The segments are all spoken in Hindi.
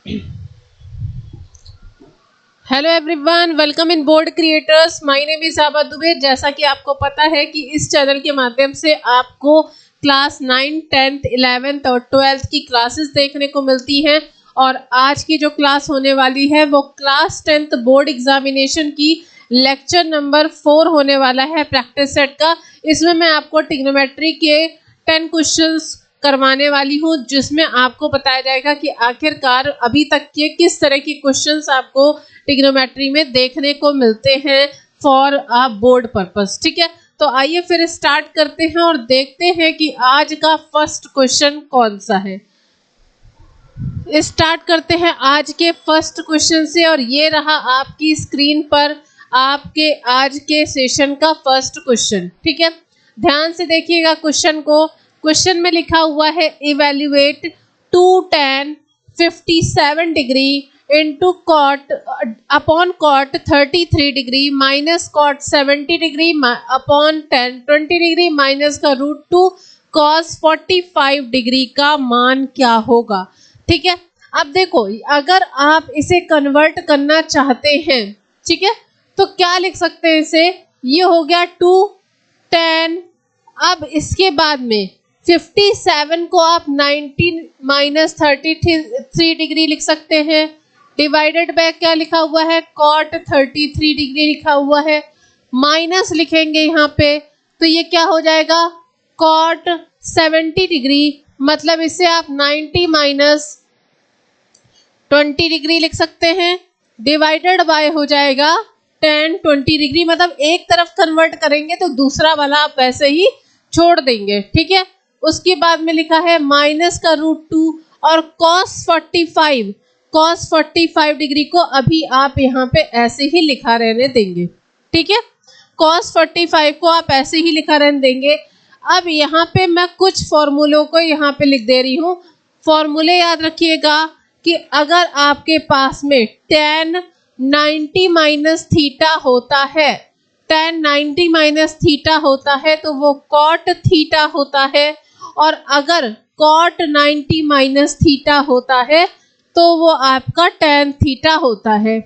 Hello everyone, welcome in board creators. My name is आबा दुबे। जैसा कि आपको पता है कि इस चैनल के माध्यम से आपको क्लास 9, 10th, 11th और 12th की क्लासेस देखने को मिलती हैं। और आज की जो क्लास होने वाली है वो क्लास 10th बोर्ड एग्जामिनेशन की लेक्चर नंबर 4 होने वाला है, प्रैक्टिस सेट का। इसमें मैं आपको ट्रिग्नोमेट्री के 10 क्वेश्चंस करवाने वाली हूँ, जिसमें आपको बताया जाएगा कि आखिरकार अभी तक के किस तरह की क्वेश्चंस आपको ट्रिग्नोमेट्री में देखने को मिलते हैं फॉर अ बोर्ड पर्पस। ठीक है, तो आइए फिर स्टार्ट करते हैं और देखते हैं कि आज का फर्स्ट क्वेश्चन कौन सा है। स्टार्ट करते हैं आज के फर्स्ट क्वेश्चन से, और ये रहा आपकी स्क्रीन पर आपके आज के सेशन का फर्स्ट क्वेश्चन। ठीक है, ध्यान से देखिएगा क्वेश्चन को। क्वेश्चन में लिखा हुआ है evaluate 2 tan 57 degree into cot upon cot 33 degree minus cot 70 degree upon 20 degree minus का √2 कॉस 45 डिग्री का मान क्या होगा। ठीक है, अब देखो, अगर आप इसे कन्वर्ट करना चाहते हैं, ठीक है, तो क्या लिख सकते हैं इसे। ये हो गया 2 tan, अब इसके बाद में 57 को आप 19 माइनस 33 डिग्री लिख सकते हैं, डिवाइडेड बाय क्या लिखा हुआ है, कॉट 33 डिग्री लिखा हुआ है, माइनस लिखेंगे यहाँ पे, तो ये क्या हो जाएगा, कॉट 70 डिग्री, मतलब इसे आप 90 माइनस 20 डिग्री लिख सकते हैं, डिवाइडेड बाय हो जाएगा tan 20 डिग्री। मतलब एक तरफ कन्वर्ट करेंगे तो दूसरा वाला आप वैसे ही छोड़ देंगे। ठीक है, उसके बाद में लिखा है माइनस का √2 और cos 45 डिग्री को अभी आप यहाँ पे ऐसे ही लिखा रहने देंगे। ठीक है, cos 45 को आप ऐसे ही लिखा रहने देंगे। अब यहाँ पे मैं कुछ फॉर्मूलों को यहाँ पे लिख दे रही हूँ। फॉर्मूले याद रखिएगा कि अगर आपके पास में tan 90 माइनस थीटा होता है, tan 90 माइनस थीटा होता है तो वो cot थीटा होता है, और अगर cot 90 माइनस थीटा होता है तो वो आपका tan थीटा होता है।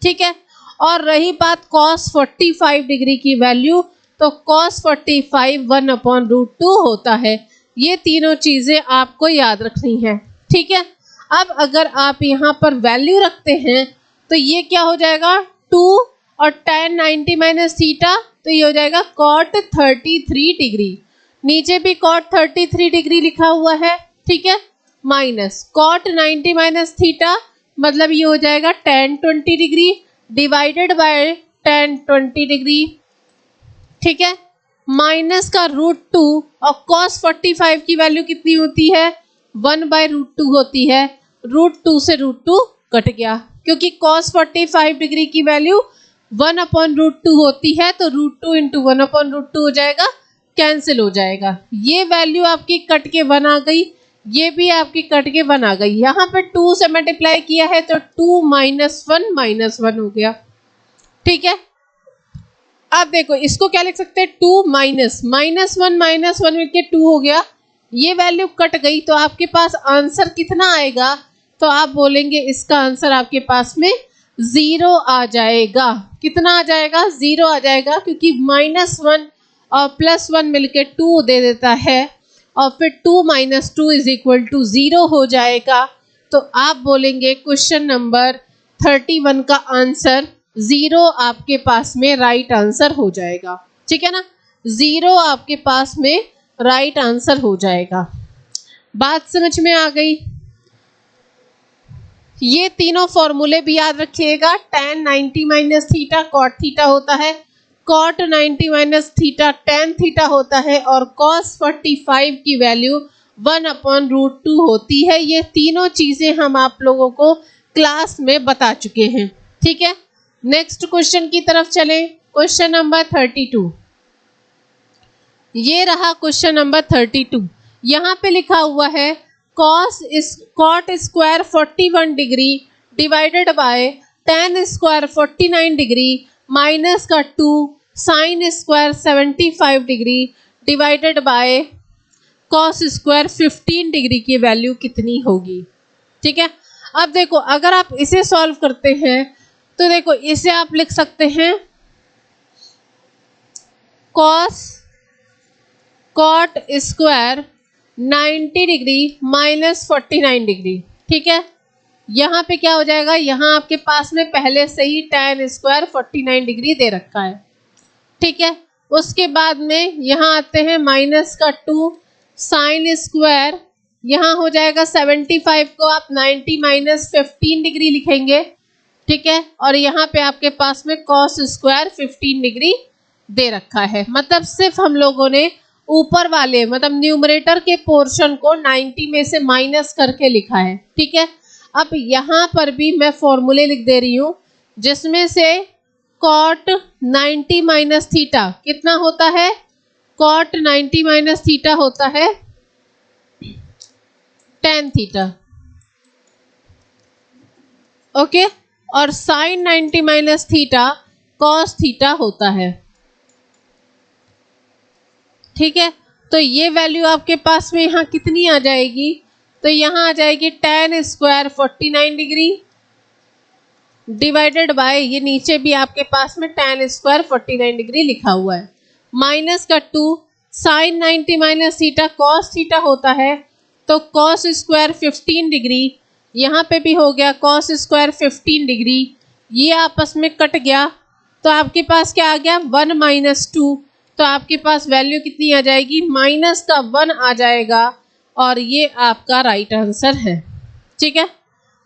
ठीक है, और रही बात cos 45 डिग्री की वैल्यू, तो cos 45 1/√2 होता है। ये तीनों चीज़ें आपको याद रखनी है। ठीक है, अब अगर आप यहाँ पर वैल्यू रखते हैं तो ये क्या हो जाएगा, 2 और tan 90 माइनस थीटा, तो ये हो जाएगा cot 33 डिग्री, नीचे भी cot 33 डिग्री लिखा हुआ है। ठीक है, माइनस cot 90 माइनस थीटा, मतलब ये हो जाएगा tan 20 degree divided bye tan 20 degree. ठीक है, माइनस का √2, और cos 45 की वैल्यू कितनी होती है, 1/√2 होती है। √2 से √2 कट गया, क्योंकि cos 45 डिग्री की वैल्यू 1/√2 होती है, तो √2 इंटू 1/√2 हो जाएगा, कैंसिल हो जाएगा। ये वैल्यू आपकी कट के 1 आ गई, ये भी आपकी कट के 1 आ गई। यहाँ पे 2 से मल्टीप्लाई किया है तो 2 माइनस 1 हो गया। ठीक है, अब देखो इसको क्या लिख सकते हैं, 2 माइनस 1 मिलके 2 हो गया। ये वैल्यू कट गई तो आपके पास आंसर कितना आएगा, तो आप बोलेंगे इसका आंसर आपके पास में 0 आ जाएगा। कितना आ जाएगा, 0 आ जाएगा, क्योंकि -1 और +1 मिलके 2 दे देता है, और फिर 2 माइनस 2 इज इक्वल टू 0 हो जाएगा। तो आप बोलेंगे क्वेश्चन नंबर 31 का आंसर 0 आपके पास में राइट आंसर हो जाएगा। ठीक है ना, 0 आपके पास में राइट आंसर हो जाएगा। बात समझ में आ गई। ये तीनों फॉर्मूले भी याद रखिएगा। tan 90 minus theta cot theta होता है, cot 90 minus theta tan theta होता है, और cos 45 की वैल्यू 1/√2 होती है। ये तीनों चीज़ें हम आप लोगों को क्लास में बता चुके हैं। ठीक है, नेक्स्ट क्वेश्चन की तरफ चलें। क्वेश्चन नंबर 32, ये रहा क्वेश्चन नंबर 32। यहाँ पे लिखा हुआ है cot square 41 degree divided bye tan square 49 degree minus का 2 sin square 75 degree divided bye cos square 15 degree की वैल्यू कितनी होगी। ठीक है, अब देखो अगर आप इसे सॉल्व करते हैं तो देखो इसे आप लिख सकते हैं cot square 90 degree minus 49 degree. ठीक है, यहाँ पे क्या हो जाएगा, यहाँ आपके पास में पहले से ही tan स्क्वायर 49 डिग्री दे रखा है। ठीक है, उसके बाद में यहाँ आते हैं माइनस का 2 साइन स्क्वायर, यहाँ हो जाएगा 75 को आप 90 माइनस 15 डिग्री लिखेंगे। ठीक है, और यहाँ पे आपके पास में कॉस स्क्वायर 15 डिग्री दे रखा है। मतलब सिर्फ हम लोगों ने ऊपर वाले मतलब न्यूमरेटर के पोर्शन को 90 में से माइनस करके लिखा है। ठीक है, अब यहाँ पर भी मैं फॉर्मूले लिख दे रही हूँ जिसमें से कॉट 90 माइनस थीटा कितना होता है, कॉट 90 माइनस थीटा होता है tan थीटा। ओके, और sine 90 minus theta cos theta होता है। ठीक है, तो ये वैल्यू आपके पास में यहाँ कितनी आ जाएगी, तो यहाँ आ जाएगी tan square 49 degree divided bye, ये नीचे भी आपके पास में tan स्क्वायर 49 डिग्री लिखा हुआ है, माइनस का 2 sine 90 minus theta cos theta होता है, तो कॉस स्क्वायर 15 डिग्री, यहाँ पे भी हो गया कॉस स्क्वायर 15 डिग्री, ये आपस में कट गया तो आपके पास क्या आ गया 1 माइनस 2, तो आपके पास वैल्यू कितनी आ जाएगी माइनस का 1 आ जाएगा, और ये आपका राइट आंसर है। ठीक है,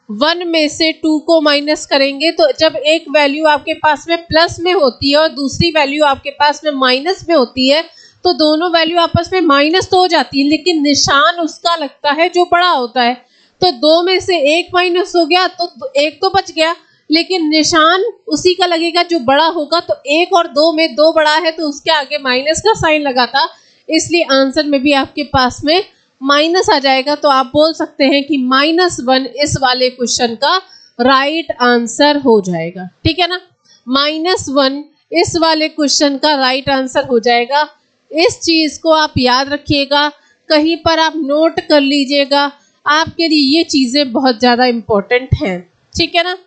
1 में से 2 को माइनस करेंगे तो जब एक वैल्यू आपके पास में प्लस में होती है और दूसरी वैल्यू आपके पास में माइनस में होती है तो दोनों वैल्यू आपस में माइनस तो हो जाती है लेकिन निशान उसका लगता है जो बड़ा होता है। तो 2 में से 1 माइनस हो गया तो 1 तो बच गया, लेकिन निशान उसी का लगेगा जो बड़ा होगा। तो 1 और 2 में 2 बड़ा है तो उसके आगे माइनस का साइन लगा था, इसलिए आंसर में भी आपके पास में माइनस आ जाएगा। तो आप बोल सकते हैं कि -1 इस वाले क्वेश्चन का राइट आंसर हो जाएगा। ठीक है ना, -1 इस वाले क्वेश्चन का राइट आंसर हो जाएगा। इस चीज को आप याद रखिएगा, कहीं पर आप नोट कर लीजिएगा, आपके लिए ये चीजें बहुत ज्यादा इंपॉर्टेंट हैं। ठीक है ना,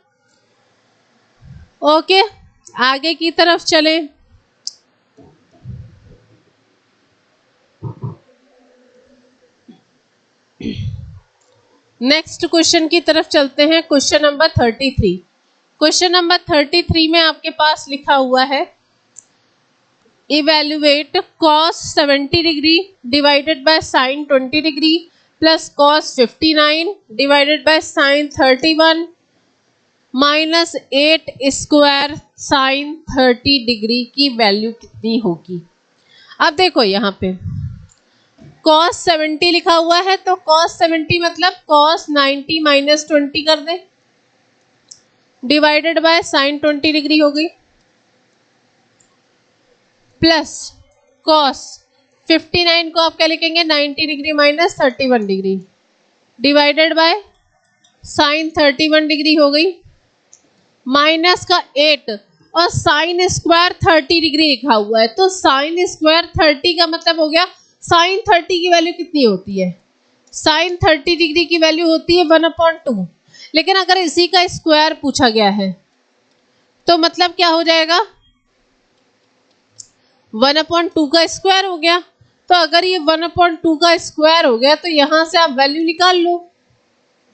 ओके, आगे की तरफ चलें। नेक्स्ट क्वेश्चन की तरफ चलते हैं, क्वेश्चन नंबर 33। क्वेश्चन नंबर 33 में आपके पास लिखा हुआ है evaluate cos 70 degree divided by sine 20 degree plus cos 59 divided by sign 31 minus 8 square sine 30 degree की वैल्यू कितनी होगी। अब देखो यहाँ पे cos 70 लिखा हुआ है तो cos 70 मतलब cos 90 माइनस 20 कर they divided by sine 20 degree हो गई, प्लस cos 59 को आप क्या लिखेंगे 90 degree minus 31 degree divided by sign 31 degree हो गई, माइनस का 8 और साइन स्क्वायर 30 डिग्री लिखा हुआ है तो साइन स्क्वायर 30 का मतलब हो गया साइन 30 की वैल्यू कितनी होती है, साइन 30 डिग्री की वैल्यू होती है 1/2। लेकिन अगर इसी का स्क्वायर पूछा गया है तो मतलब क्या हो जाएगा 1/2 का स्क्वायर हो गया। तो अगर ये 1/2 का स्क्वायर हो गया तो यहां से आप वैल्यू निकाल लो,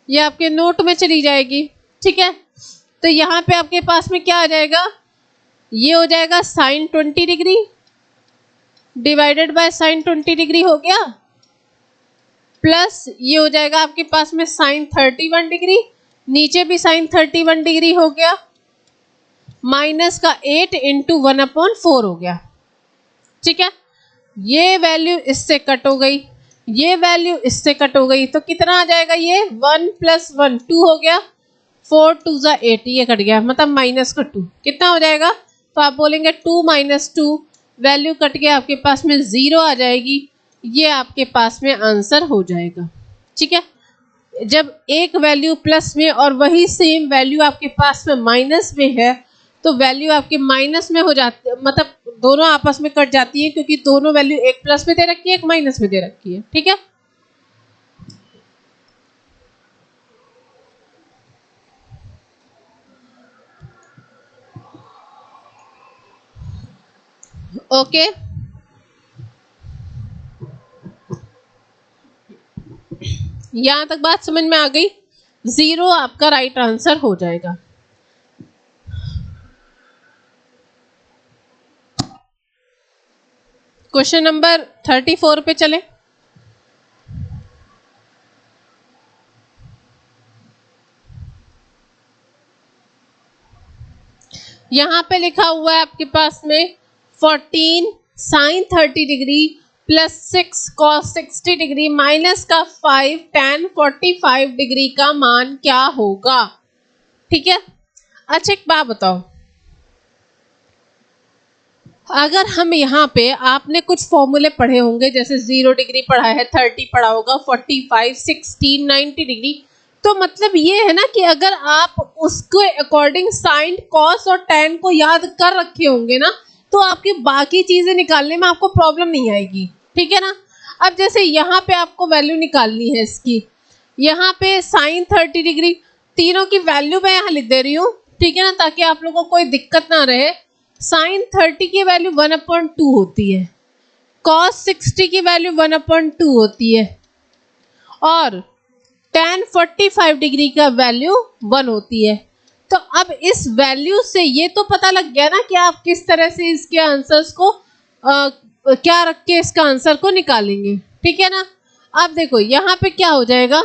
ये आपके नोट में चली जाएगी। ठीक है, तो यहाँ पे आपके पास में क्या आ जाएगा, ये हो जाएगा sine 20 degree divided by sine 20 degree हो गया, प्लस ये हो जाएगा आपके पास में साइन 31 डिग्री, नीचे भी साइन 31 डिग्री हो गया, माइनस का 8 इंटू 1/4 हो गया। ठीक है, ये वैल्यू इससे कट हो गई, ये वैल्यू इससे कट हो गई, तो कितना आ जाएगा ये 1 + 1 2 हो गया, 4 2 = 8, ये कट गया मतलब माइनस का 2 कितना हो जाएगा, तो आप बोलेंगे 2 - 2 वैल्यू कट के आपके पास में 0 आ जाएगी, ये आपके पास में आंसर हो जाएगा। ठीक है, जब एक वैल्यू प्लस में और वही सेम वैल्यू आपके पास में माइनस में है तो वैल्यू आपके माइनस में हो जाती है, मतलब दोनों आपस में कट जाती है क्योंकि दोनों वैल्यू एक प्लस में दे रखी है एक माइनस में दे रखी है। ठीक है, ओके, यहां तक बात समझ में आ गई? 0 आपका राइट आंसर हो जाएगा। क्वेश्चन नंबर 34 पे चले। यहां पे लिखा हुआ है आपके पास में 14 sine 30 degree plus 6 cos 60 degree minus का 5 tan 45 डिग्री का मान क्या होगा? ठीक है, अच्छा एक बात बताओ, अगर हम यहाँ पे आपने कुछ फॉर्मूले पढ़े होंगे, जैसे 0 डिग्री पढ़ा है, 30 पढ़ा होगा, 45, 16, 90 डिग्री, तो मतलब ये है ना कि अगर आप उसके अकॉर्डिंग साइन कॉस और टैन को याद कर रखे होंगे ना, तो आपकी बाकी चीजें निकालने में आपको प्रॉब्लम नहीं आएगी। ठीक है ना। अब जैसे यहाँ पे आपको वैल्यू निकालनी है इसकी, यहाँ पे साइन 30 डिग्री, तीनों की वैल्यू मैं यहाँ लिख दे रही हूँ, ठीक है ना, ताकि आप लोगों को कोई दिक्कत ना रहे। साइन 30 की वैल्यू 1/2 होती है, कॉस 60 की वैल्यू 1/2 होती है, और tan 45 डिग्री का वैल्यू 1 होती है। तो अब इस वैल्यू से ये तो पता लग गया ना कि आप किस तरह से इसके आंसर्स को क्या रख के इसका आंसर को निकालेंगे। ठीक है ना। अब देखो यहाँ पे क्या हो जाएगा,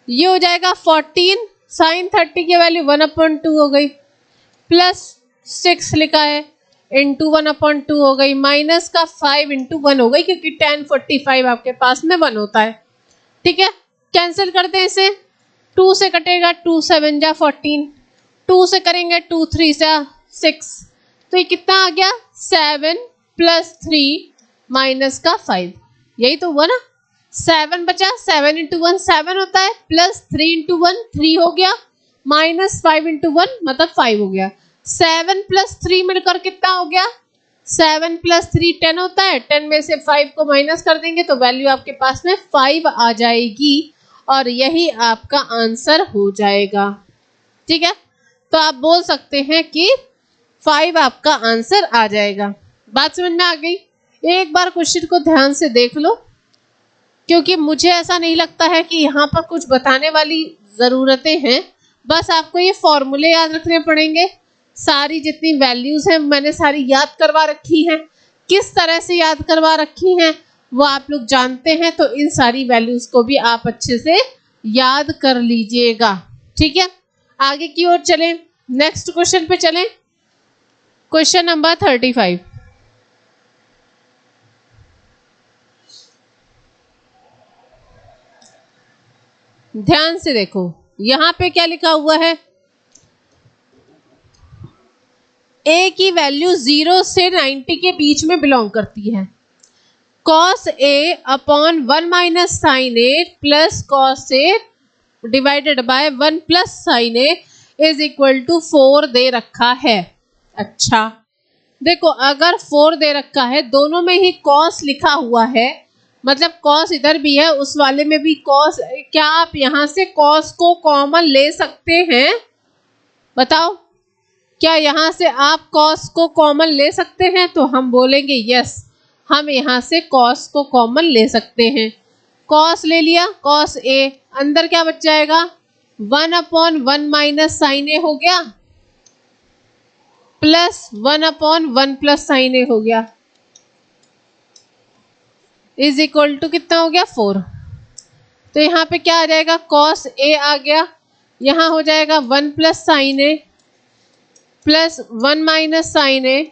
ये हो जाएगा 14 साइन 30 की वैल्यू 1/2 हो गई, प्लस 6 लिखा है इंटू 1/2 हो गई, माइनस का 5 इंटू 1 हो गई, क्योंकि tan 45 आपके पास में 1 होता है। ठीक है, कैंसिल करते हैं इसे, 2 से कटेगा, 2 7 जा 14, 2 से करेंगे 2 3 से 6, तो ये कितना आ गया 7 प्लस 3 माइनस का 5, यही तो हुआ ना। 7 बचा, 7 इंटू 1 7 होता है, प्लस 3 इंटू 1 3 हो गया, माइनस 5 इंटू 1 मतलब 5 हो गया। 7 प्लस 3 मिलकर कितना हो गया, 7 प्लस 3 10 होता है, 10 में से 5 को माइनस कर देंगे तो वैल्यू आपके पास में 5 आ जाएगी, और यही आपका आंसर हो जाएगा। ठीक है, तो आप बोल सकते हैं कि 5 आपका आंसर आ जाएगा। बात समझ में आ गई? एक बार क्वेश्चन को ध्यान से देख लो, क्योंकि मुझे ऐसा नहीं लगता है कि यहाँ पर कुछ बताने वाली ज़रूरतें हैं, बस आपको ये फॉर्मूले याद रखने पड़ेंगे। सारी जितनी वैल्यूज़ हैं मैंने सारी याद करवा रखी हैं, किस तरह से याद करवा रखी हैं वो आप लोग जानते हैं, तो इन सारी वैल्यूज़ को भी आप अच्छे से याद कर लीजिएगा। ठीक है, आगे की ओर चलें, नेक्स्ट क्वेश्चन पे चलें। Question number 35। ध्यान से देखो, यहां पे क्या लिखा हुआ है, a की वैल्यू 0 से 90 के बीच में बिलोंग करती है। cos a upon 1 minus sine a plus cos a divided by 1 plus sine a is equal to 4 दे रखा है। अच्छा देखो, अगर 4 दे रखा है, दोनों में ही cos लिखा हुआ है, मतलब cos इधर भी है, उस वाले में भी cos, क्या आप यहां से cos को कॉमन ले सकते हैं? बताओ, क्या यहाँ से आप cos को कॉमन ले सकते हैं? तो हम बोलेंगे यस, हम यहाँ से cos को कॉमन ले सकते हैं। cos ले लिया, cos a, अंदर क्या बच जाएगा 1/1 माइनस साइन a हो गया, प्लस 1/1 प्लस साइन a हो गया, इज इक्वल टू कितना हो गया 4। तो यहाँ पे क्या आ जाएगा, cos a आ गया, यहाँ हो जाएगा 1 plus sine a plus 1 minus sine a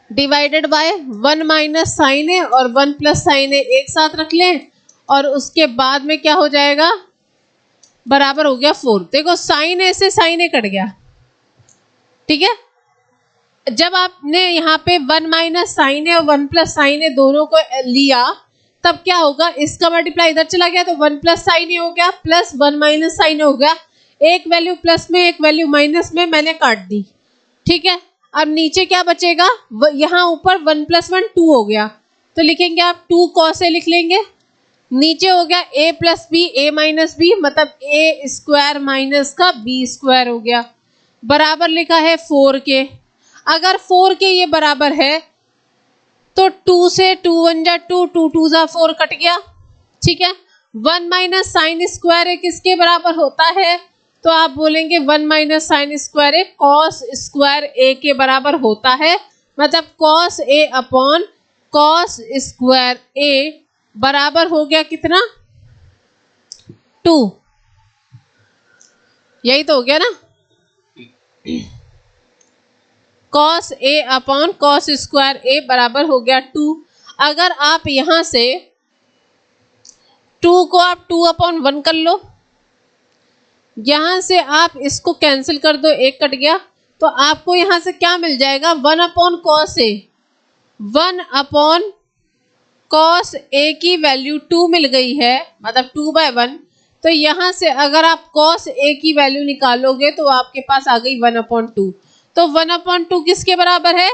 divided by 1 minus sine a और 1 प्लस साइन a एक साथ रख लें, और उसके बाद में क्या हो जाएगा, बराबर हो गया 4। देखो साइन a से साइन a कट गया। ठीक है, जब आपने यहाँ पे 1 माइनस साइन a और 1 प्लस साइन a दोनों को लिया, तब क्या होगा, इसका मल्टीप्लाई इधर चला गया तो 1 प्लस साइन a हो गया, प्लस 1 माइनस साइन a हो गया, एक वैल्यू प्लस में एक वैल्यू माइनस में मैंने काट दी। ठीक है, अब नीचे क्या बचेगा, यहाँ ऊपर 1 प्लस 1 2 हो गया, तो लिखेंगे आप 2 cos a लिख लेंगे, नीचे हो गया a plus b a minus b, मतलब a स्क्वायर माइनस का b स्क्वायर हो गया, बराबर लिखा है 4 के। अगर 4 के ये बराबर है तो 2 से 2 1 जा 2, 2 2 जा 4 कट गया, ठीक है। 1 माइनस साइन स्क्वायर ए किसके बराबर होता है, तो आप बोलेंगे 1 माइनस साइन स्क्वायर ए कॉस स्क्वायर ए के बराबर होता है। मतलब cos a upon cos square ए बराबर हो गया कितना, 2। यही तो हो गया ना, cos a upon cos square ए बराबर हो गया 2। अगर आप यहां से 2 को आप 2 अपॉन 1 कर लो, यहां से आप इसको कैंसिल कर दो, 1 कट गया, तो आपको यहां से क्या मिल जाएगा, 1 अपॉन कॉस ए, 1 अपॉन कॉस ए की वैल्यू 2 मिल गई है, मतलब 2/1। तो यहां से अगर आप कॉस ए की वैल्यू निकालोगे तो आपके पास आ गई 1/2। तो 1/2 किसके बराबर है,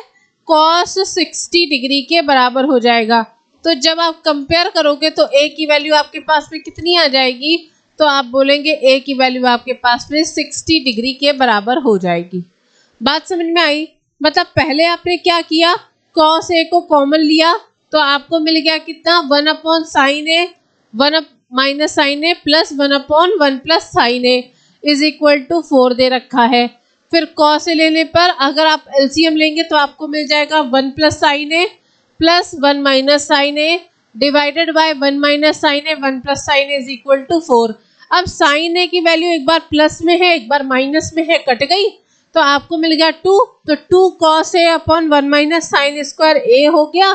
कॉस 60 डिग्री के बराबर हो जाएगा। तो जब आप कंपेयर करोगे तो ए की वैल्यू आपके पास में कितनी आ जाएगी, तो आप बोलेंगे ए की वैल्यू आपके पास में 60 डिग्री के बराबर हो जाएगी। बात समझ में आई। मतलब पहले आपने क्या किया, कॉस ए को कॉमन लिया तो आपको मिल गया कितना, 1 upon sine A, 1 minus sine a plus 1 upon 1 plus sine a is equal to 4 दे रखा है। फिर कॉस ए लेने पर अगर आप एलसीएम लेंगे तो आपको मिल जाएगा 1 plus sine a plus 1 minus sine A divided by 1 minus sine A 1 plus sine a is equal to 4। अब साइन ए की वैल्यू एक बार प्लस में है एक बार माइनस में है, कट गई, तो आपको मिल गया 2। तो 2 cos a upon 1 minus sine square ए हो गया,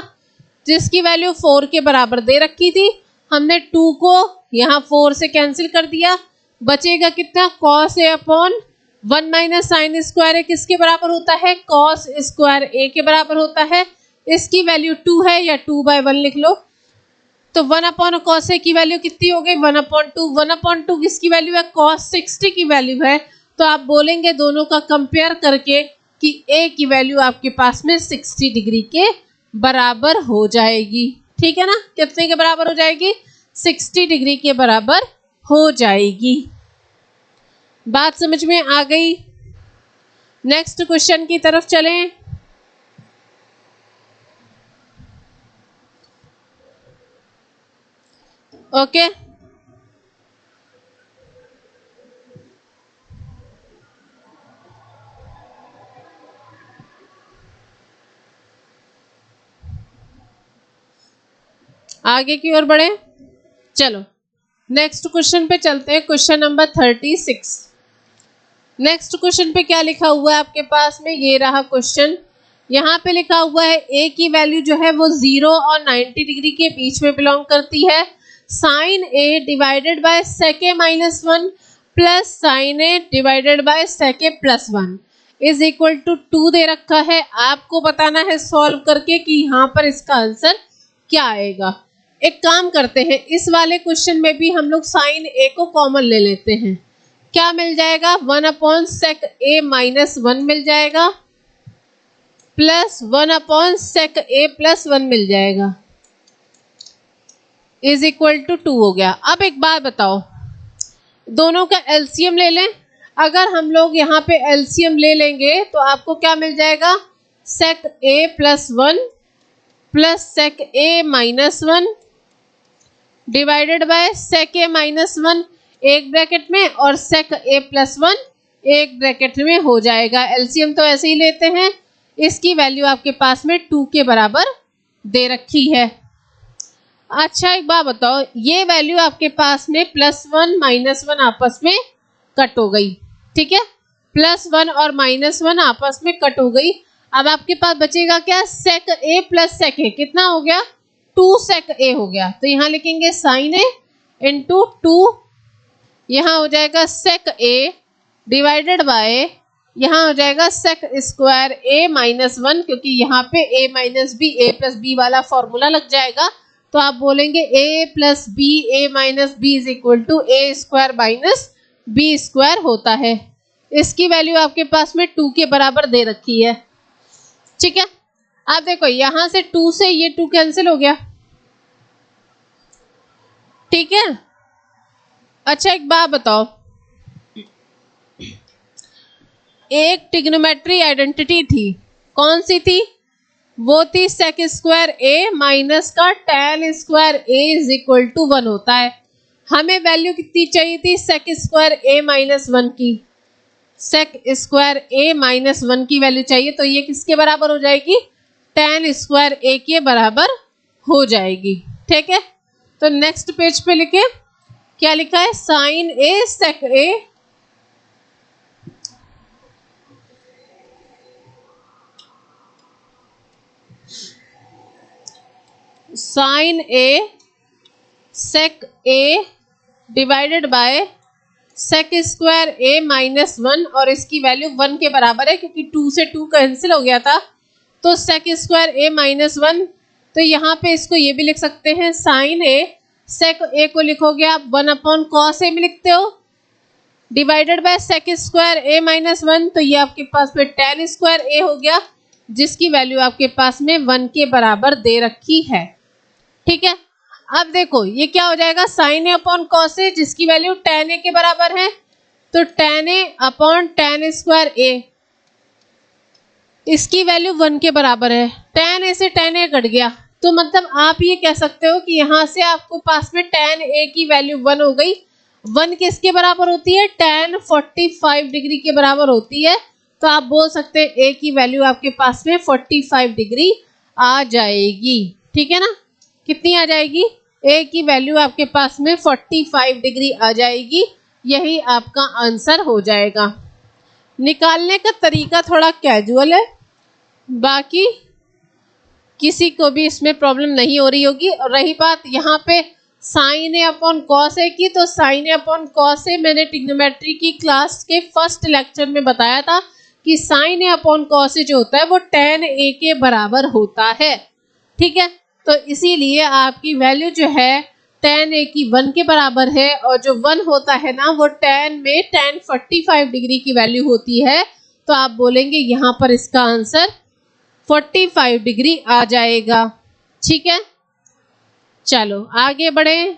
जिसकी वैल्यू 4 के बराबर दे रखी थी। हमने 2 को यहाँ 4 से कैंसिल कर दिया, बचेगा कितना, cos a upon 1 minus sine square ए किसके बराबर होता है, कॉस स्क्वायर ए के बराबर होता है। इसकी वैल्यू 2 है या 2/1 लिख लो। तो 1 अपॉन कॉस ए की वैल्यू कितनी हो गई, 1/2। 1/2 किसकी वैल्यू है, कॉस 60 की वैल्यू है। तो आप बोलेंगे दोनों का कंपेयर करके कि ए की वैल्यू आपके पास में 60 डिग्री के बराबर हो जाएगी। ठीक है ना, कितने के बराबर हो जाएगी, 60 डिग्री के बराबर हो जाएगी। बात समझ में आ गई। नेक्स्ट क्वेश्चन की तरफ चलें। ओके, आगे की ओर बढ़े। चलो नेक्स्ट क्वेश्चन पे चलते हैं, क्वेश्चन नंबर 36। नेक्स्ट क्वेश्चन पे क्या लिखा हुआ है आपके पास में, ये रहा क्वेश्चन। यहाँ पे लिखा हुआ है ए की वैल्यू जो है वो 0 और 90 डिग्री के बीच में बिलोंग करती है। Sine A divided by sec A minus 1 plus sine A divided by sec A plus 1 is equal to 2 दे रखा है। आपको बताना है सॉल्व करके कि यहाँ पर इसका आंसर क्या आएगा। एक काम करते हैं, इस वाले क्वेश्चन में भी हम लोग साइन ए को कॉमन ले लेते हैं। क्या मिल जाएगा, 1 अपॉन सेक ए माइनस 1 मिल जाएगा प्लस 1 अपॉन सेक ए प्लस 1 मिल जाएगा इज इक्वल टू 2 हो गया। अब एक बात बताओ, दोनों का एलसीएम ले लें। अगर हम लोग यहाँ पे एलसीएम ले लेंगे तो आपको क्या मिल जाएगा, sec A plus 1 plus sec A minus 1 divided by sec A minus 1 एक ब्रैकेट में और सेक ए प्लस 1 एक ब्रैकेट में हो जाएगा। एलसीएम तो ऐसे ही लेते हैं। इसकी वैल्यू आपके पास में 2 के बराबर दे रखी है। अच्छा एक बात बताओ, ये वैल्यू आपके पास में +1 -1 आपस में कट हो गई, ठीक है, +1 और -1 आपस में कट हो गई। अब आपके पास बचेगा क्या, सेक ए प्लस सेक ए, कितना हो गया, 2 सेक ए हो गया। तो यहाँ लिखेंगे साइन ए इंटू 2, यहाँ हो जाएगा सेक ए डिवाइडेड बाय, यहाँ हो जाएगा सेक स्क्वायर ए माइनस 1, क्योंकि यहाँ पे a minus b a plus b वाला फॉर्मूला लग जाएगा। तो आप बोलेंगे a plus B A minus b is equal to a square minus B square होता है। इसकी वैल्यू आपके पास में 2 के बराबर दे रखी है। ठीक है, आप देखो यहाँ से 2 से ये 2 कैंसिल हो गया, ठीक है। अच्छा एक बात बताओ, एक ट्रिग्नोमेट्री आइडेंटिटी थी कौन सी थी? वो थी सेक स्क्वायर ए माइनस का tan square a is equal to 1 होता है। हमें वैल्यू कितनी चाहिए थी सेक स्क्वायर ए माइनस 1 की? सेक स्क्वायर ए माइनस 1 की वैल्यू चाहिए, तो ये किसके बराबर हो जाएगी? tan स्क्वायर ए के बराबर हो जाएगी। ठीक है, तो नेक्स्ट पेज पे लिखे, क्या लिखा है? Sine a sec a sine a sec a divided by sec square a minus 1, और इसकी वैल्यू 1 के बराबर है क्योंकि 2 से 2 कैंसिल हो गया था, तो सेक स्क्वायर ए माइनस 1, तो यहाँ पे इसको ये भी लिख सकते हैं साइन ए, सेक ए को लिखोगे आप 1 अपॉन कॉस ए में लिखते हो, divided by sec square a minus 1, तो ये आपके पास में tan स्क्वायर ए हो गया, जिसकी वैल्यू आपके पास में 1 के बराबर दे रखी है। ठीक है, अब देखो ये क्या हो जाएगा? साइन ए अपॉन कॉस ए, जिसकी वैल्यू tan ए के बराबर है, तो tan ए अपॉन tan स्क्वायर ए, इसकी वैल्यू 1 के बराबर है। tan ए से tan ए कट गया, तो मतलब आप ये कह सकते हो कि यहाँ से आपको पास में tan ए की वैल्यू 1 हो गई। 1 किसके बराबर होती है? tan 45 डिग्री के बराबर होती है, तो आप बोल सकते हैं ए की वैल्यू आपके पास में 45 डिग्री आ जाएगी। ठीक है ना, कितनी आ जाएगी? ए की वैल्यू आपके पास में 45 डिग्री आ जाएगी। यही आपका आंसर हो जाएगा। निकालने का तरीका थोड़ा कैजुअल है, बाकी किसी को भी इसमें प्रॉब्लम नहीं हो रही होगी। और रही बात यहाँ पे साइन ए अपॉन कॉस ए की, तो साइन ए अपॉन कॉस ए मैंने ट्रिग्नोमेट्री की क्लास के फर्स्ट लेक्चर में बताया था कि sign A upon cos A जो होता है वो tan ए के बराबर होता है। ठीक है, तो इसीलिए आपकी वैल्यू जो है tan ए की 1 के बराबर है, और जो 1 होता है ना वो tan में tan 45 डिग्री की वैल्यू होती है, तो आप बोलेंगे यहाँ पर इसका आंसर 45 डिग्री आ जाएगा। ठीक है, चलो आगे बढ़े।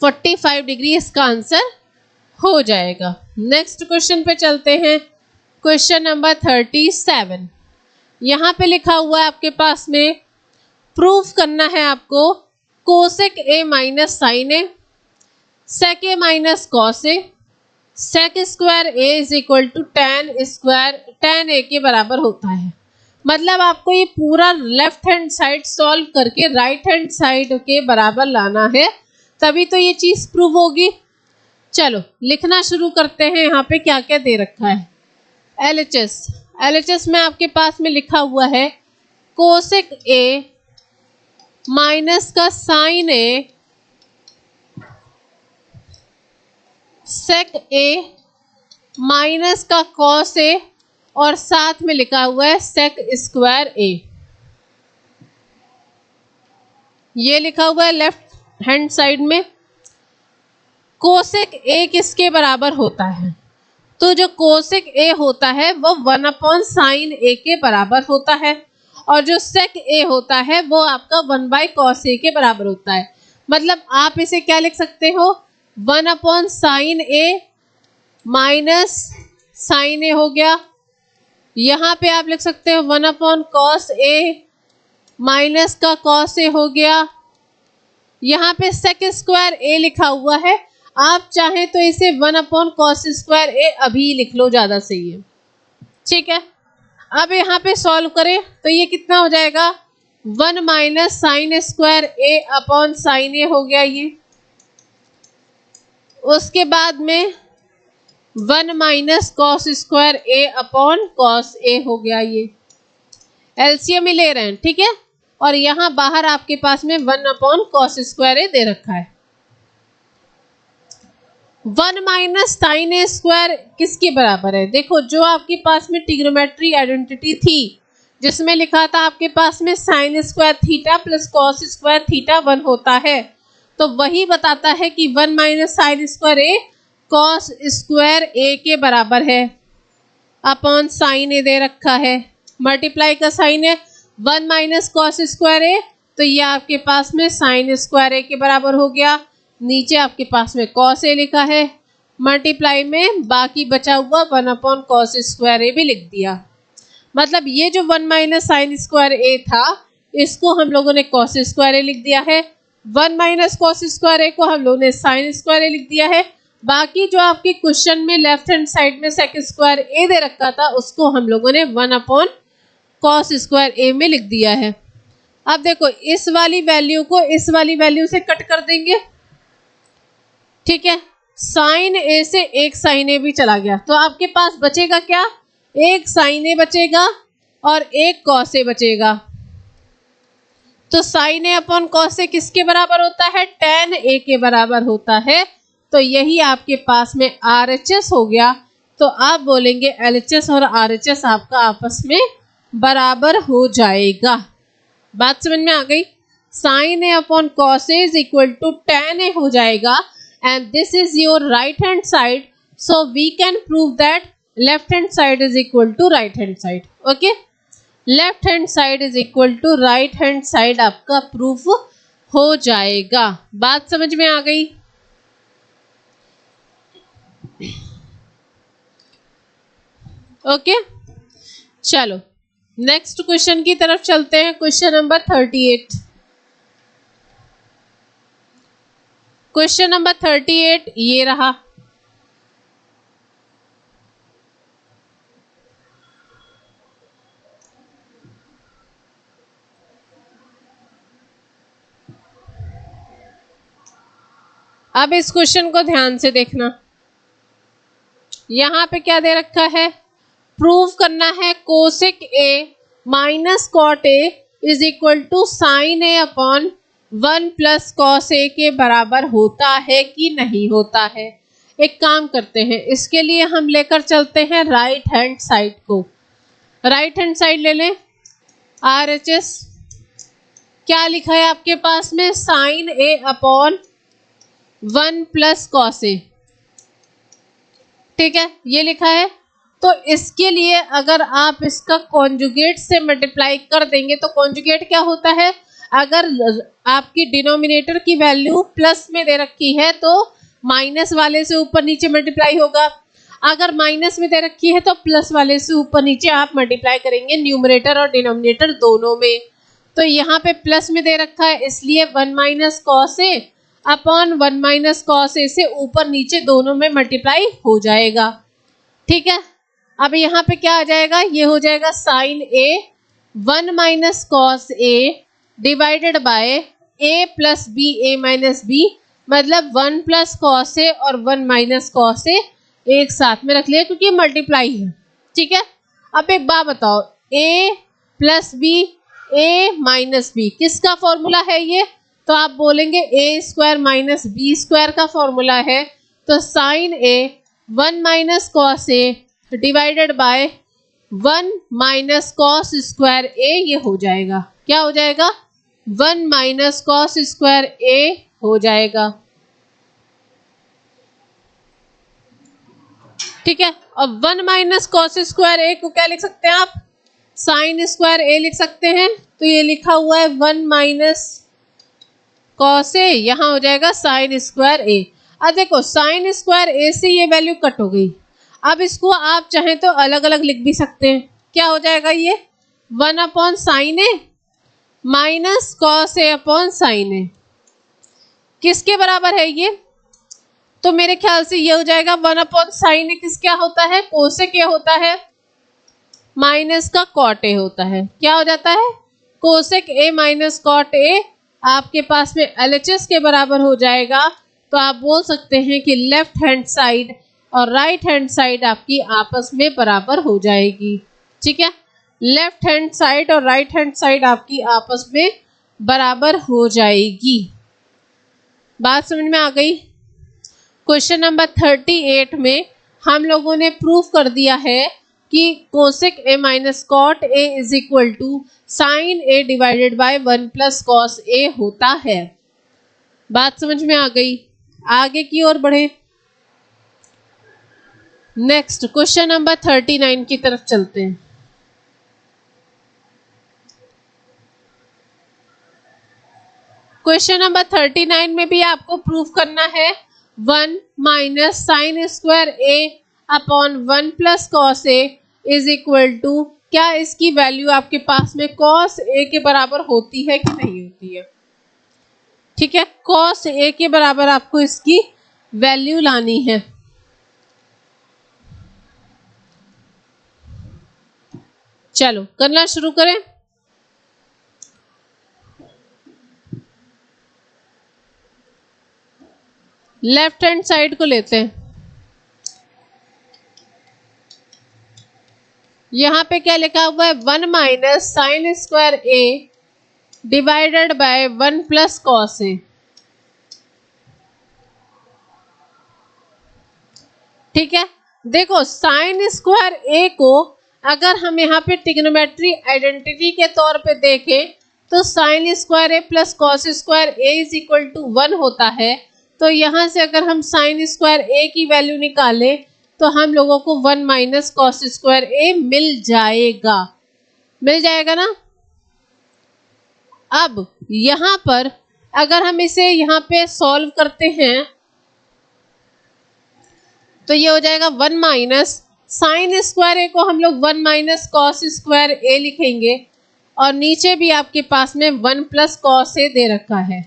45 डिग्री इसका आंसर हो जाएगा। नेक्स्ट क्वेश्चन पे चलते हैं। Question number 37। यहाँ पे लिखा हुआ है आपके पास में, प्रूफ करना है आपको cosec A minus sine a, sec A minus cos a, sec square a is equal to tan a के बराबर होता है। मतलब आपको ये पूरा लेफ्ट हैंड साइड सॉल्व करके राइट हैंड साइड के बराबर लाना है, तभी तो ये चीज प्रूव होगी। चलो लिखना शुरू करते हैं। यहाँ पे क्या क्या दे रखा है? LHS में आपके पास में लिखा हुआ है कोसेक ए माइनस का sign a, sec A minus का कॉस ए, और साथ में लिखा हुआ है सेक स्क्वायर ए। ये लिखा हुआ है लेफ्ट हैंड साइड में। कोसेक ए किसके बराबर होता है? तो जो कोसेक ए होता है वो 1 अपॉन साइन ए के बराबर होता है, और जो सेक ए होता है वो आपका 1 बाय कॉस ए के बराबर होता है। मतलब आप इसे क्या लिख सकते हो? 1 अपॉन साइन ए माइनस साइन ए हो गया। यहाँ पे आप लिख सकते हो 1 अपॉन कॉस ए माइनस का कॉस ए हो गया। यहाँ पे सेक स्क्वायर ए लिखा हुआ है, आप चाहें तो इसे 1 अपॉन कॉस स्क्वायर ए अभी लिख लो, ज़्यादा सही है। ठीक है, अब यहाँ पे सॉल्व करें तो ये कितना हो जाएगा? 1 माइनस साइन स्क्वायर ए अपॉन साइन ए हो गया ये। उसके बाद में 1 minus cos square A upon cos A हो गया ये। एलसीएम ही ले रहे हैं, ठीक है। और यहाँ बाहर आपके पास में 1 अपॉन कॉस स्क्वायर ए दे रखा है। 1 माइनस साइन ए स्क्वायर किसके बराबर है? देखो जो आपके पास में ट्रिग्नोमेट्री आइडेंटिटी थी जिसमें लिखा था आपके पास में sine square theta plus cos square theta 1 होता है, तो वही बताता है कि 1 माइनस साइन स्क्वायर ए कॉस स्क्वायर ए के बराबर है अपॉन साइन ए दे रखा है। मल्टीप्लाई का साइन है 1 माइनस कॉस स्क्वायर ए, तो ये आपके पास में साइन स्क्वायर ए के बराबर हो गया। नीचे आपके पास में कॉस ए लिखा है, मल्टीप्लाई में बाकी बचा हुआ 1 अपॉन कॉस स्क्वायर ए भी लिख दिया। मतलब ये जो 1 माइनस साइन स्क्वायर ए था इसको हम लोगों ने कॉस स्क्वायर ए लिख दिया है, 1 माइनस कॉस स्क्वायर ए को हम लोगों ने साइन स्क्वायर ए लिख दिया है। बाकी जो आपके क्वेश्चन में लेफ्ट हैंड साइड में सेक स्क्वायर ए दे रखा था उसको हम लोगों ने 1 अपॉन कॉस स्क्वायर ए में लिख दिया है। अब देखो इस वाली वैल्यू को इस वाली वैल्यू से कट कर देंगे, ठीक है। साइन ए से एक साइन ए भी चला गया तो आपके पास बचेगा क्या, एक साइन ए बचेगा और एक कॉस ए बचेगा। तो साइन ए अपॉन कॉस ए किसके बराबर होता है, tan ए के बराबर होता है। तो यही आपके पास में RHS हो गया। तो आप बोलेंगे LHS और RHS आपका आपस में बराबर हो जाएगा। बात समझ में आ गई। Sine A upon cos A is equal to tan a हो जाएगा and this is your right hand side. So we can prove that left hand side is equal to right hand side. Okay, left hand side is equal to right hand side आपका प्रूफ हो जाएगा। बात समझ में आ गई। ओके, चलो नेक्स्ट क्वेश्चन की तरफ चलते हैं। Question number 38। क्वेश्चन नंबर 38 ये रहा। अब इस क्वेश्चन को ध्यान से देखना। यहां पे क्या दे रखा है, प्रूव करना है cosec A minus cot A is equal to sine A upon 1 plus cos A के बराबर होता है कि नहीं होता है। एक काम करते हैं, इसके लिए हम लेकर चलते हैं राइट हैंड साइड को। राइट हैंड साइड ले लें। RHS क्या लिखा है आपके पास में, sign A upon 1 plus cos A, ठीक है, ये लिखा है। तो इसके लिए अगर आप इसका कॉन्जुगेट से मल्टीप्लाई कर देंगे तो कॉन्जुगेट क्या होता है, अगर आपकी डिनोमिनेटर की वैल्यू प्लस में दे रखी है तो माइनस वाले से ऊपर नीचे मल्टीप्लाई होगा, अगर माइनस में दे रखी है तो प्लस वाले से ऊपर नीचे आप मल्टीप्लाई करेंगे न्यूमरेटर और डिनोमिनेटर दोनों में। तो यहाँ पे प्लस में दे रखा है इसलिए 1 minus cos a upon 1 minus cos ए से ऊपर नीचे दोनों में मल्टीप्लाई हो जाएगा, ठीक है। अब यहाँ पे क्या आ जाएगा, ये हो जाएगा sine A 1 minus cos A divided by a plus B A minus b, मतलब 1 प्लस कॉस ए और 1 माइनस कॉस ए एक साथ में रख लिया क्योंकि मल्टीप्लाई है, ठीक है। अब एक बात बताओ, A plus B A minus B किसका फॉर्मूला है ये, तो आप बोलेंगे A square minus B square का फॉर्मूला है। तो sine A 1 minus cos A divided by 1 minus cos square A ये हो जाएगा, क्या हो जाएगा, 1 माइनस कॉस स्क्वायर ए हो जाएगा, ठीक है। अब 1 माइनस कॉस स्क्वायर ए को क्या लिख सकते हैं आप, साइन स्क्वायर ए लिख सकते हैं। तो ये लिखा हुआ है 1 माइनस कॉस ए, यहाँ हो जाएगा साइन स्क्वायर ए। अब देखो साइन स्क्वायर ए से ये वैल्यू कट हो गई। अब इसको आप चाहें तो अलग अलग लिख भी सकते हैं। क्या हो जाएगा ये, 1 upon sine A minus cos a upon sine ए, किसके बराबर है ये, तो मेरे ख्याल से ये हो जाएगा 1 अपॉन साइन ए किस क्या होता है, कोसेक ए होता है माइनस का कॉट ए होता है। क्या हो जाता है, cosec A minus cot a आपके पास में LHS के बराबर हो जाएगा। तो आप बोल सकते हैं कि लेफ्ट हैंड साइड और राइट हैंड साइड आपकी आपस में बराबर हो जाएगी, ठीक है। लेफ्ट हैंड साइड और राइट हैंड साइड आपकी आपस में बराबर हो जाएगी। बात समझ में आ गई। क्वेश्चन नंबर 38 में हम लोगों ने प्रूफ कर दिया है कि cosec A minus cot A is equal to sine A divided by 1 plus cos A होता है। बात समझ में आ गई। आगे की ओर बढ़े। नेक्स्ट क्वेश्चन नंबर 39 की तरफ चलते हैं। क्वेश्चन नंबर 39 में भी आपको प्रूफ करना है 1 minus sine square A upon 1 plus cos A is equal to क्या इसकी वैल्यू आपके पास में cos A के बराबर होती है कि नहीं होती है। ठीक है, cos A के बराबर आपको इसकी वैल्यू लानी है। चलो करना शुरू करें। लेफ्ट हैंड साइड को लेते हैं। यहां पे क्या लिखा हुआ है, 1 minus sine square A divided by 1 plus cos A. ठीक है, देखो साइन स्क्वायर ए को अगर हम यहाँ पे ट्रिग्नोमेट्री आइडेंटिटी के तौर पे देखें तो sine square a plus cos square a is equal to 1 होता है। तो यहाँ से अगर हम साइन स्क्वायर ए की वैल्यू निकालें तो हम लोगों को 1 माइनस कॉस स्क्वायर ए मिल जाएगा, मिल जाएगा ना। अब यहाँ पर अगर हम इसे यहाँ पे सॉल्व करते हैं तो ये हो जाएगा 1 माइनस साइन स्क्वायर ए को हम लोग 1 माइनस कॉस स्क्वायर ए लिखेंगे और नीचे भी आपके पास में 1 प्लस कॉस ए दे रखा है।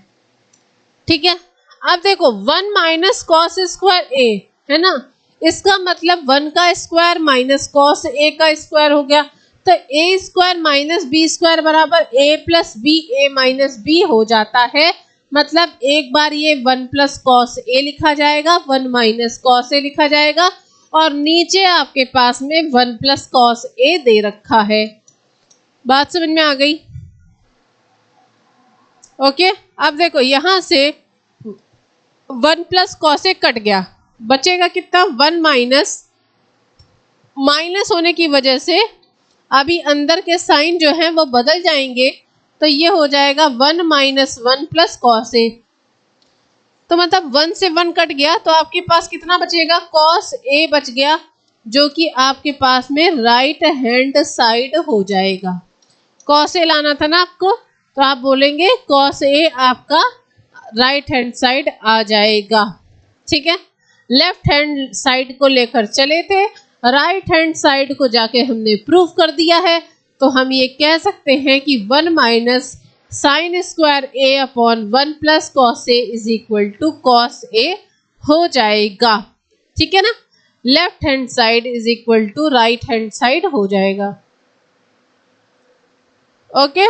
ठीक है, अब देखो 1 माइनस कॉस स्क्वायर ए है ना, इसका मतलब 1 का स्क्वायर माइनस कॉस ए का स्क्वायर हो गया। तो ए स्क्वायर माइनस बी स्क्वायर बराबर ए प्लस बी, ए माइनस बी हो जाता है। मतलब एक बार ये 1 प्लस कॉस ए लिखा जाएगा, 1 माइनस कॉस ए लिखा जाएगा और नीचे आपके पास में 1 प्लस कॉस ए दे रखा है। बात समझ में आ गई? ओके, अब देखो यहां से 1 प्लस कॉस ए कट गया, बचेगा कितना, 1 माइनस, माइनस होने की वजह से अभी अंदर के साइन जो है वो बदल जाएंगे। तो ये हो जाएगा 1 माइनस 1 प्लस कॉस ए। तो मतलब 1 से 1 कट गया तो आपके पास कितना बचेगा, कॉस ए बच गया, जो कि आपके पास में राइट हैंड साइड हो जाएगा। कॉस ए लाना था ना आपको, तो आप बोलेंगे कॉस ए आपका राइट हैंड साइड आ जाएगा। ठीक है, लेफ्ट हैंड साइड को लेकर चले थे, राइट हैंड साइड को जाके हमने प्रूफ कर दिया है। तो हम ये कह सकते हैं कि 1 minus sine square A upon 1 plus cos A is equal to cos A हो जाएगा। ठीक है ना, left hand side is equal to right hand side हो जाएगा। ओके,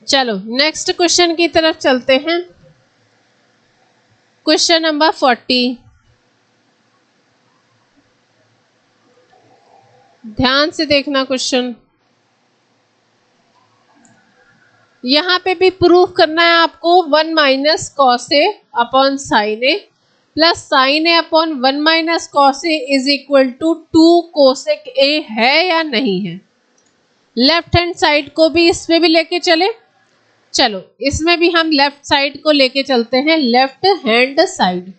चलो नेक्स्ट क्वेश्चन की तरफ चलते हैं। क्वेश्चन नंबर 40, ध्यान से देखना क्वेश्चन। यहां पे भी प्रूफ करना है आपको 1 minus cos a upon sine a plus sine A upon 1 minus cos A is equal to 2 cosec a है या नहीं है। लेफ्ट हैंड साइड को भी इसमें भी लेके चले, चलो इसमें भी हम लेफ्ट साइड को लेके चलते हैं। लेफ्ट हैंड साइड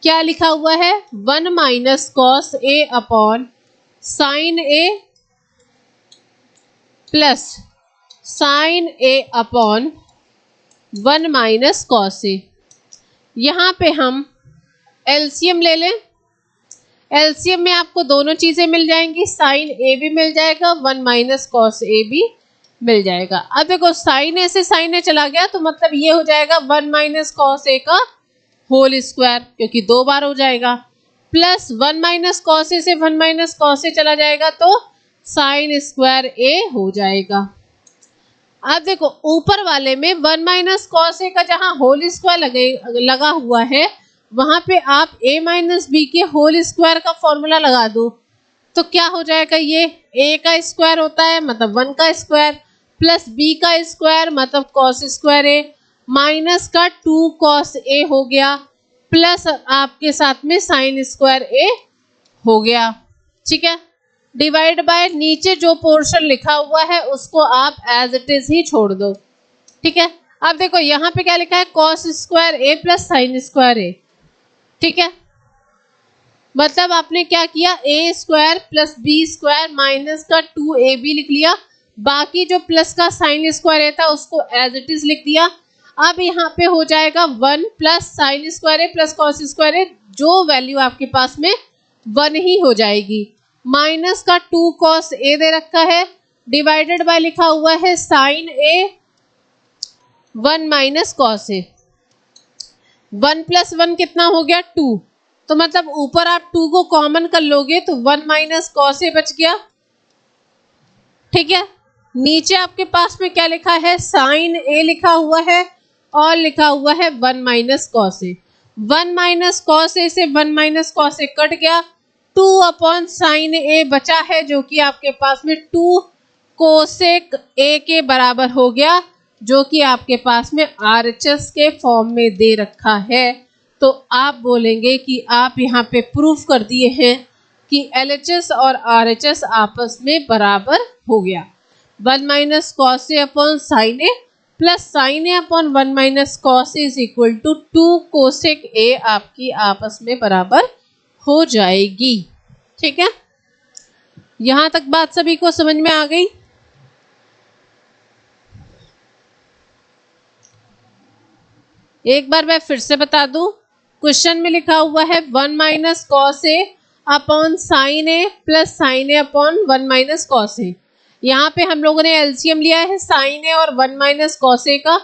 क्या लिखा हुआ है, 1 minus cos a upon sine a plus sine A upon 1 minus cos ए। यहाँ पे हम एलसीएम ले लें, एलसीएम में आपको दोनों चीजें मिल जाएंगी, साइन ए भी मिल जाएगा, 1 माइनस कॉस ए भी मिल जाएगा। अब देखो साइन ए से साइन ए चला गया तो मतलब ये हो जाएगा 1 माइनस कॉस ए का होल स्क्वायर, क्योंकि 2 बार हो जाएगा, प्लस 1 माइनस कॉस ए से 1 माइनस कॉस ए चला जाएगा तो साइन स्क्वायर ए हो जाएगा। अब देखो ऊपर वाले में 1 माइनस कॉस ए का जहां होल स्क्वायर लगा हुआ है वहां पे आप a माइनस बी के होल स्क्वायर का फॉर्मूला लगा दो तो क्या हो जाएगा, ये a का स्क्वायर होता है मतलब 1 का स्क्वायर प्लस b का स्क्वायर मतलब कॉस स्क्वायर a माइनस का 2 कॉस a हो गया प्लस आपके साथ में साइन स्क्वायर a हो गया। ठीक है, डिवाइड बाय नीचे जो पोर्शन लिखा हुआ है उसको आप एज इट इज ही छोड़ दो। ठीक है, अब देखो यहाँ पे क्या लिखा है, cos square a plus sine square a। ठीक है, मतलब आपने क्या किया, a square plus b square minus का 2ab लिख लिया, बाकी जो प्लस का साइन स्क्वायर था उसको एज इट इज लिख दिया। अब यहाँ पे हो जाएगा 1 plus sine square a plus cos square ए, जो वैल्यू आपके पास में 1 ही हो जाएगी। माइनस का 2 कॉस ए दे रखा है, डिवाइडेड बाय लिखा हुआ है साइन ए 1 माइनस कॉस ए। 1 प्लस 1 कितना हो गया 2, तो मतलब ऊपर आप 2 को कॉमन कर लोगे तो 1 माइनस कॉस ए बच गया। ठीक है, नीचे आपके पास में क्या लिखा है, साइन ए लिखा हुआ है और लिखा हुआ है 1 माइनस कॉस ए। 1 माइनस कॉस ए से 1 माइनस कॉस ए कट गया, 2 अपॉन साइन ए बचा है, जो कि आपके पास में 2 कोसेक ए के बराबर हो गया, जो कि आपके पास में RHS के फॉर्म में दे रखा है। तो आप बोलेंगे कि आप यहाँ पे प्रूफ कर दिए हैं कि LHS और RHS आपस में बराबर हो गया। 1 minus cos a upon sine a plus sine A upon 1 minus cos A is equal to 2 cosec a आपकी आपस में बराबर हो जाएगी। ठीक है, यहां तक बात सभी को समझ में आ गई। एक बार मैं फिर से बता दूं, क्वेश्चन में लिखा हुआ है 1 minus cos a upon sine a plus sine A upon 1 minus cos ए। यहाँ पे हम लोगों ने एलसीएम लिया है साइन ए और 1 माइनस कॉस ए का।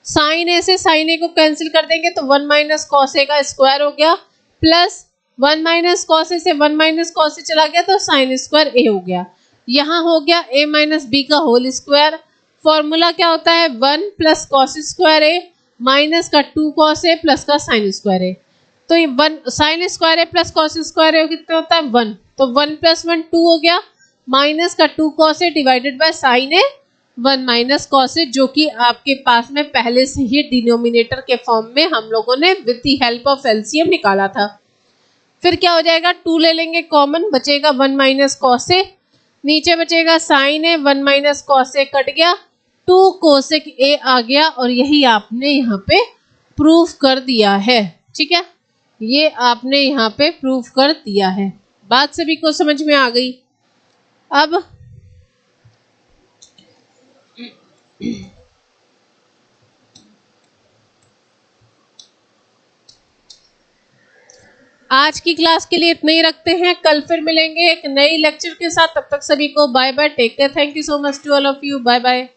साइन ए से साइन ए को कैंसिल कर देंगे तो 1 माइनस कॉस ए का स्क्वायर हो गया, प्लस 1 माइनस कॉस ए से 1 माइनस कॉस ए चला गया तो साइन स्क्वायर ए हो गया। यहाँ हो गया a माइनस बी का होल स्क्वायर। फॉर्मूला क्या होता है, 1 plus cos square a minus का 2 कॉस ए प्लस का साइन स्क्वायर ए। तो ये 1 sign square a plus cos square ए कितना होता है 1, तो 1 प्लस 1 2 हो गया, माइनस का 2 cos A divided by sine A 1 minus cos A, जो कि आपके पास में पहले से ही डिनोमिनेटर के फॉर्म में हम लोगों ने with the help of LCM निकाला था। फिर क्या हो जाएगा, 2 ले लेंगे कॉमन, बचेगा 1 माइनस कॉस ए, नीचे बचेगा साइन ए 1 माइनस कॉस ए कट गया, 2 कोसेक ए आ गया, और यही आपने यहाँ पे प्रूफ कर दिया है। ठीक है, ये आपने यहाँ पे प्रूफ कर दिया है। बात सभी को समझ में आ गई। अब आज की क्लास के लिए इतना ही रखते हैं, कल फिर मिलेंगे एक नई लेक्चर के साथ। तब तक सभी को bye bye, take care, thank you so much to all of you, bye bye.